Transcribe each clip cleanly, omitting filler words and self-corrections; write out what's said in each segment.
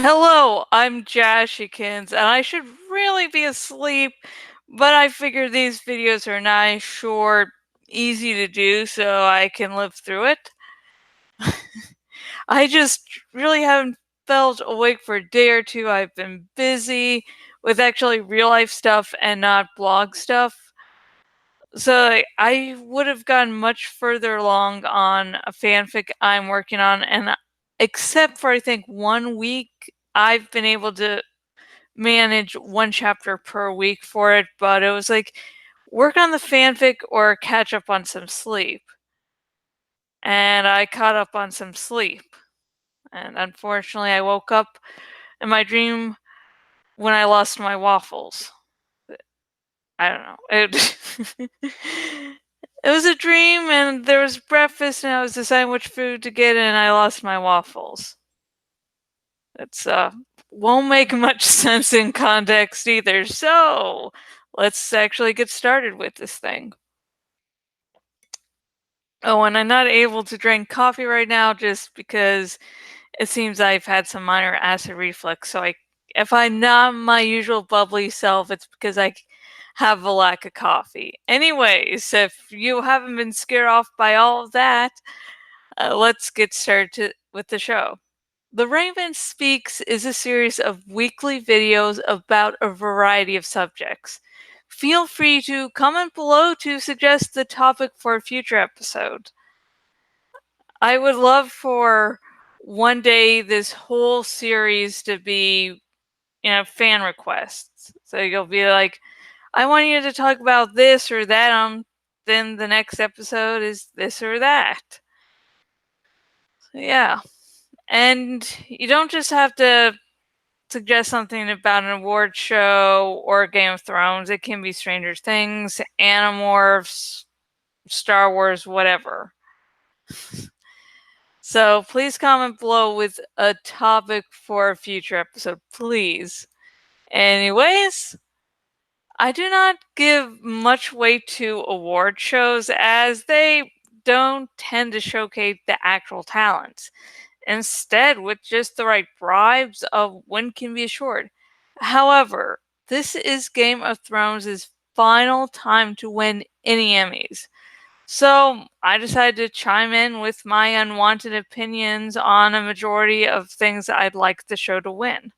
Hello, I'm Jashikins, and I should really be asleep, but I figure these videos are nice, short, easy to do, so I can live through it. I just really haven't felt awake for a day or two. I've been busy with actually real life stuff and not blog stuff. So I would have gotten much further along on a fanfic I'm working on, and except for I think 1 week, I've been able to manage one chapter per week for it, but it was like work on the fanfic or catch up on some sleep. And I caught up on some sleep. And unfortunately, I woke up in my dream when I lost my waffles. I don't know. It was a dream, and there was breakfast, and I was deciding which food to get, and I lost my waffles. It's won't make much sense in context either. So let's actually get started with this thing. Oh, and I'm not able to drink coffee right now just because it seems I've had some minor acid reflux. So if I'm not my usual bubbly self, it's because I have a lack of coffee. Anyways, if you haven't been scared off by all of that, let's get started with the show. The Raven Speaks is a series of weekly videos about a variety of subjects. Feel free to comment below to suggest the topic for a future episode. I would love for one day this whole series to be, fan requests. So you'll be like, I want you to talk about this or that, then the next episode is this or that. So yeah. And you don't just have to suggest something about an award show or Game of Thrones. It can be Stranger Things, Animorphs, Star Wars, whatever. So please comment below with a topic for a future episode, please. Anyways, I do not give much weight to award shows as they don't tend to showcase the actual talents. Instead, with just the right bribes, a win can be assured. However, this is Game of Thrones' final time to win any Emmys. So I decided to chime in with my unwanted opinions on a majority of things I'd like the show to win.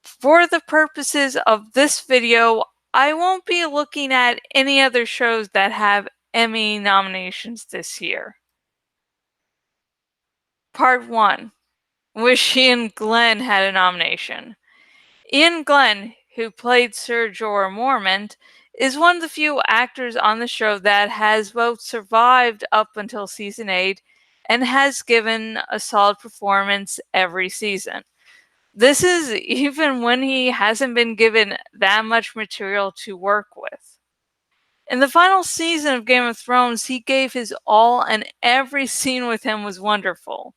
For the purposes of this video, I won't be looking at any other shows that have Emmy nominations this year. Part 1. Wish Ian Glenn had a nomination. Ian Glenn, who played Sir Jorah Mormont, is one of the few actors on the show that has both survived up until season 8 and has given a solid performance every season. This is even when he hasn't been given that much material to work with. In the final season of Game of Thrones, he gave his all, and every scene with him was wonderful.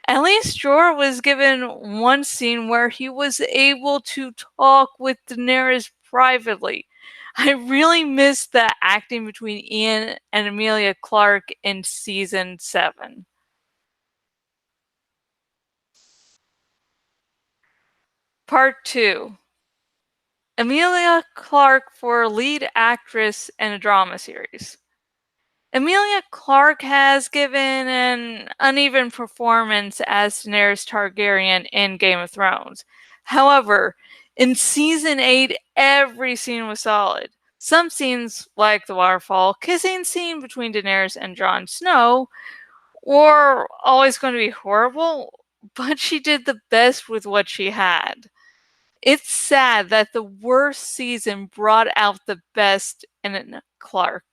At least Jorah was given one scene where he was able to talk with Daenerys privately. I really missed the acting between Ian and Emilia Clarke in season 7. Part 2. Emilia Clarke for lead actress in a drama series. Emilia Clarke has given an uneven performance as Daenerys Targaryen in Game of Thrones. However, in season 8, every scene was solid. Some scenes, like the waterfall kissing scene between Daenerys and Jon Snow, were always going to be horrible, but she did the best with what she had. It's sad that the worst season brought out the best in Clarke.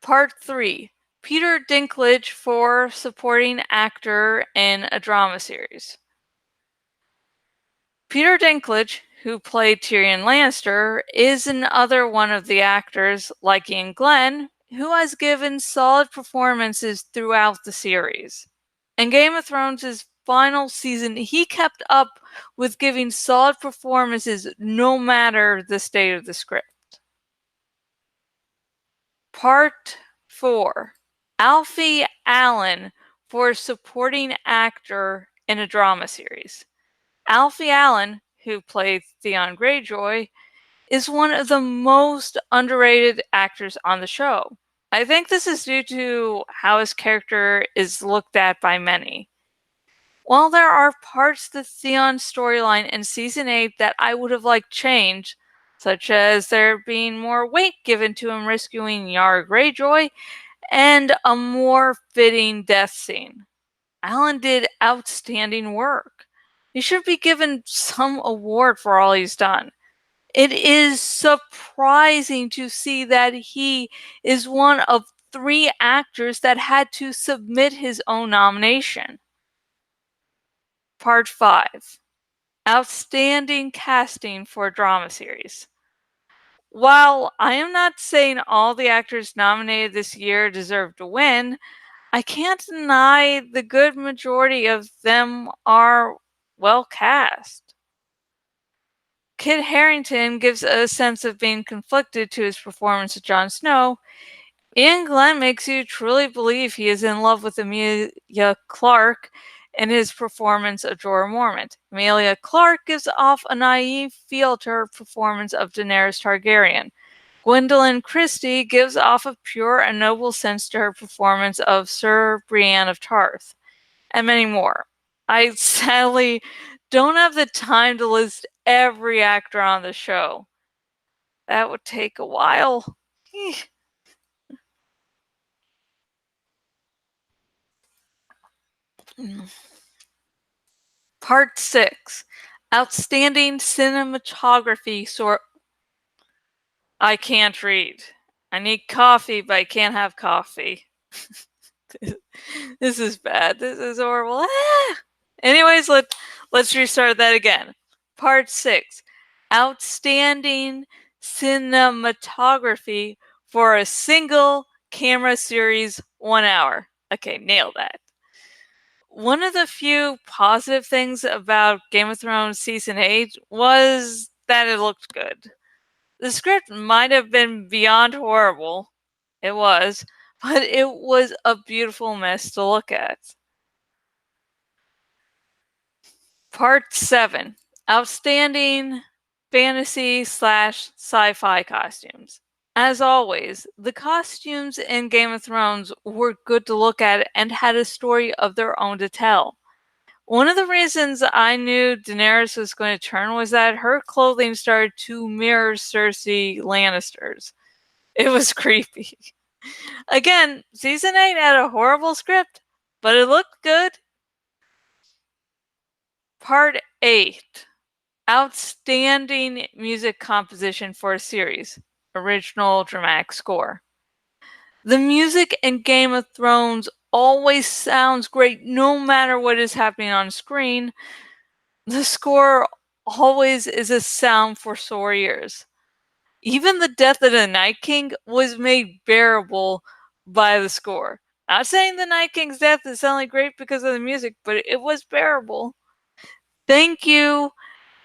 Part 3. Peter Dinklage for supporting actor in a drama series. Peter Dinklage, who played Tyrion Lannister, is another one of the actors, like Ian Glenn, who has given solid performances throughout the series. In Game of Thrones' final season, he kept up with giving solid performances no matter the state of the script. Part 4. Alfie Allen for supporting actor in a drama series. Alfie Allen, who played Theon Greyjoy, is one of the most underrated actors on the show. I think this is due to how his character is looked at by many. While there are parts of the Theon storyline in Season 8 that I would have liked changed, such as there being more weight given to him rescuing Yara Greyjoy and a more fitting death scene, Alan did outstanding work. He should be given some award for all he's done. It is surprising to see that he is one of 3 actors that had to submit his own nomination. Part 5. Outstanding casting for a drama series. While I am not saying all the actors nominated this year deserve to win, I can't deny the good majority of them are well cast. Kit Harington gives a sense of being conflicted to his performance of Jon Snow. Ian Glenn makes you truly believe he is in love with Emilia Clarke in his performance of Jorah Mormont. Emilia Clarke gives off a naive feel to her performance of Daenerys Targaryen. Gwendoline Christie gives off a pure and noble sense to her performance of Sir Brienne of Tarth, and many more. I sadly don't have the time to list every actor on the show. That would take a while. Part 6. Outstanding cinematography. I can't read. I need coffee, but I can't have coffee. This is bad. This is horrible. Anyways, let's restart that again. Part 6. Outstanding cinematography for a single camera series, 1 hour. Okay, nailed that. One of the few positive things about Game of Thrones Season 8 was that it looked good. The script might have been beyond horrible. It was, but it was a beautiful mess to look at. Part 7. Outstanding fantasy/sci-fi costumes. As always, the costumes in Game of Thrones were good to look at and had a story of their own to tell. One of the reasons I knew Daenerys was going to turn was that her clothing started to mirror Cersei Lannister's. It was creepy. Again, Season 8 had a horrible script, but it looked good. Part 8. Outstanding music composition for a series. Original dramatic score. The music in Game of Thrones always sounds great no matter what is happening on screen. The score always is a sound for sore ears. Even the death of the Night King was made bearable by the score. Not saying the Night King's death is only great because of the music, but it was bearable. Thank you,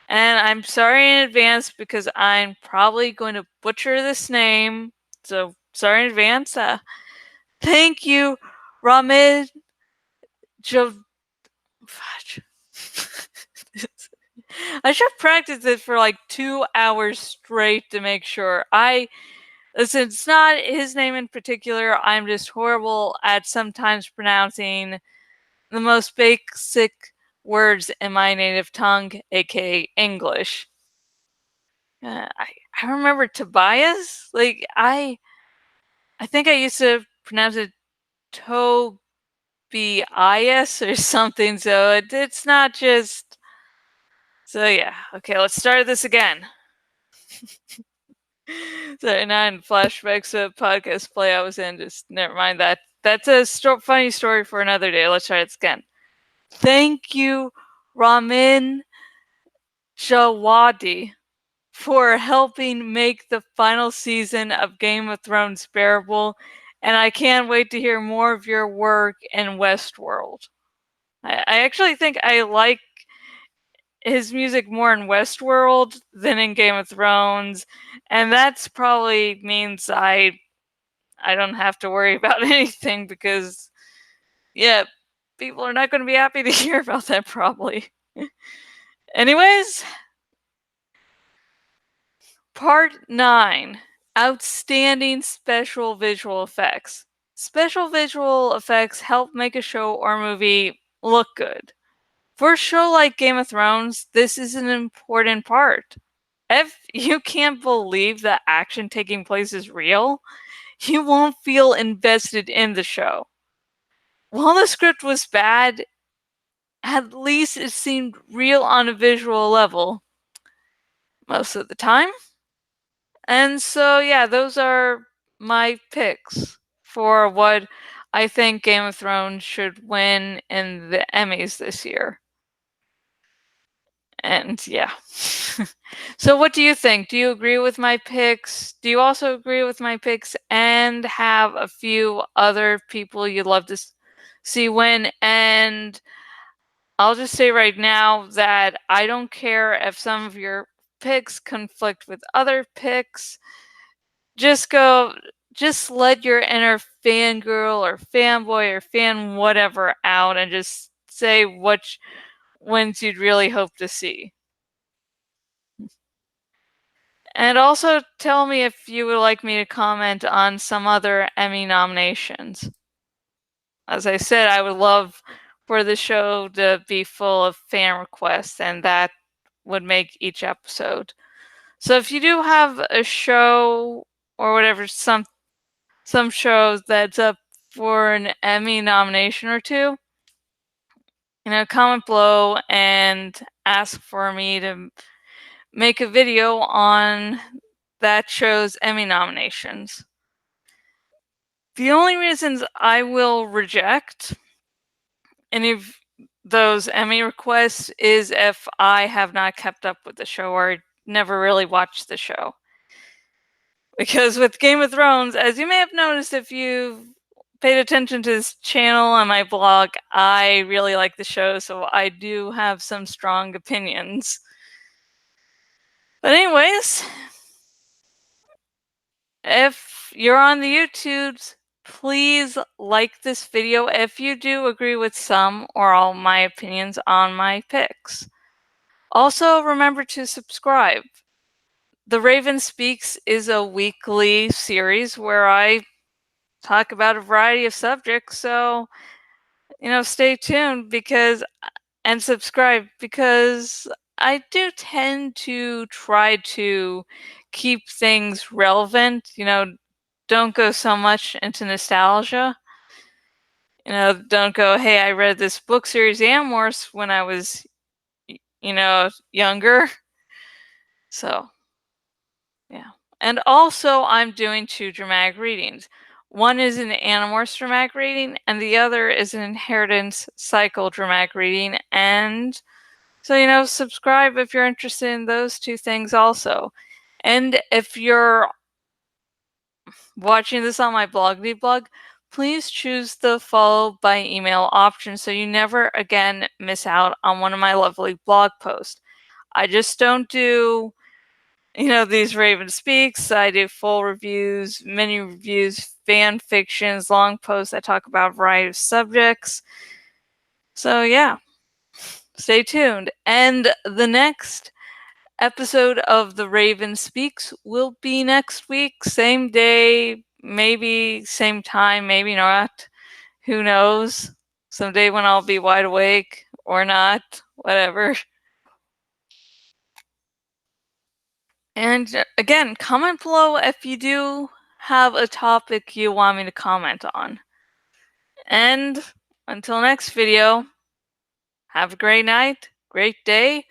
and I'm sorry in advance because I'm probably going to butcher this name, so sorry in advance. Thank you, Ramid Jo. I should practice it for like 2 hours straight to make sure. Listen, it's not his name in particular. I'm just horrible at sometimes pronouncing the most basic words in my native tongue, aka English. I remember Tobias. I think I used to pronounce it Tobias or something. So it's not just. So yeah, okay. Let's start this again. So now in flashbacks of podcast play I was in. Just never mind that. That's a funny story for another day. Let's try this again. Thank you, Ramin Jawadi, for helping make the final season of Game of Thrones bearable, and I can't wait to hear more of your work in Westworld. I actually think I like his music more in Westworld than in Game of Thrones, and that's probably means I don't have to worry about anything because, yeah, people are not going to be happy to hear about that, probably. Anyways, Part 9, Outstanding Special Visual Effects. Special visual effects help make a show or movie look good. For a show like Game of Thrones, this is an important part. If you can't believe the action taking place is real, you won't feel invested in the show. While the script was bad, at least it seemed real on a visual level most of the time. And so, yeah, those are my picks for what I think Game of Thrones should win in the Emmys this year. And yeah. So, what do you think? Do you agree with my picks? Do you also agree with my picks and have a few other people you'd love to see win? And I'll just say right now that I don't care if some of your picks conflict with other picks. Just let your inner fangirl or fanboy or fan whatever out and just say which ones you'd really hope to see. And also tell me if you would like me to comment on some other Emmy nominations. As I said, I would love for the show to be full of fan requests, and that would make each episode. So if you do have a show or whatever, some shows that's up for an Emmy nomination or two, comment below and ask for me to make a video on that show's Emmy nominations. The only reasons I will reject any of those Emmy requests is if I have not kept up with the show or never really watched the show. Because with Game of Thrones, as you may have noticed if you've paid attention to this channel and my blog, I really like the show, so I do have some strong opinions. But anyways, if you're on the YouTubes, please like this video if you do agree with some or all my opinions on my picks. Also, remember to subscribe. The Raven Speaks is a weekly series where I talk about a variety of subjects, so stay tuned and subscribe, because I do tend to try to keep things relevant. Don't go so much into nostalgia. Don't go, hey, I read this book series Amors when I was younger. So yeah. And also, I'm doing 2 dramatic readings. One is an Animorphs dramatic reading, and the other is an Inheritance Cycle dramatic reading. And so, subscribe if you're interested in those 2 things also. And if you're watching this on my blog, please choose the follow by email option so you never again miss out on one of my lovely blog posts. I just don't do these Raven Speaks. I do full reviews, mini reviews, fan fictions, long posts. I talk about a variety of subjects. So yeah, stay tuned. And the next episode of The Raven Speaks will be next week, same day, maybe same time, maybe not. Who knows? Someday when I'll be wide awake or not, whatever. And again, comment below if you do have a topic you want me to comment on. And until next video, have a great night, great day,